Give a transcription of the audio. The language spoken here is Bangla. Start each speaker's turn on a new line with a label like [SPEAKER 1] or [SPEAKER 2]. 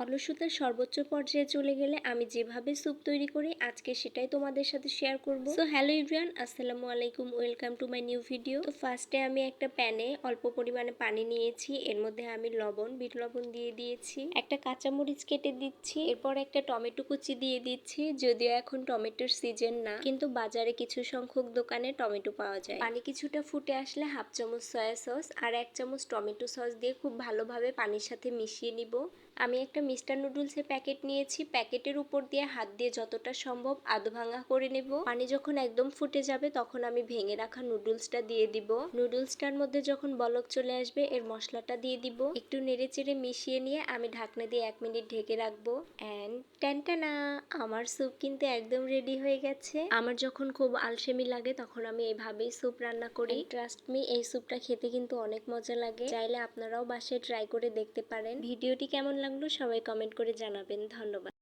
[SPEAKER 1] অলসতার সর্বোচ্চ পর্যায়ে চলে গেলে আমি যেভাবে স্যুপ তৈরি করি আজকে সেটাই তোমাদের সাথে শেয়ার করব। সো হ্যালো এভরিওয়ান, আসসালামু আলাইকুম, welcome to my new video. তো ফার্স্টে আমি একটা প্যানে অল্প পরিমাণে পানি নিয়েছি, এর মধ্যে আমি বিট লবণ দিয়ে দিয়েছি, একটা কাঁচামরিচ কেটে দিচ্ছি, এরপর একটা টমেটো কুচি দিয়ে দিচ্ছি। যদিও এখন টমেটোর সিজন না, কিন্তু বাজারে কিছু সংখ্যক দোকানে টমেটো পাওয়া যায়। পানি কিছুটা ফুটে আসলে হাফ চামচ সয়া সস আর 1 চামচ টমেটো সস দিয়ে খুব ভালোভাবে পানির সাথে মিশিয়ে নিব। আমি একটা মিস্টার নুডলসের প্যাকেট নিয়েছি, প্যাকেটের উপর দিয়ে হাত দিয়ে যতটা সম্ভব আধ ভাঙা করে নেব। পানি যখন একদম ফুটে যাবে তখন আমি ভেঙে রাখা নুডলসটা দিয়ে দিব। নুডলসটার মধ্যে যখন বলক চলে আসবে এর মশলাটা দিয়ে দিব, একটু নেড়ে চেড়ে মিশিয়ে নিয়ে আমি ঢাকনা দিয়ে 1 মিনিট ঢেকে রাখবো। এন্ড টানটানা, আমার স্যুপ কিন্তু একদম রেডি হয়ে গেছে। আমার যখন খুব আলসেমি লাগে তখন আমি এভাবেই স্যুপ রান্না করি। ট্রাস্ট মি, এই স্যুপটা খেতে কিন্তু অনেক মজা লাগে। চাইলে আপনারাও বাসায় ট্রাই করে দেখতে পারেন। ভিডিওটি কেমন লাগলো সবাই কমেন্ট করে জানাবেন। ধন্যবাদ।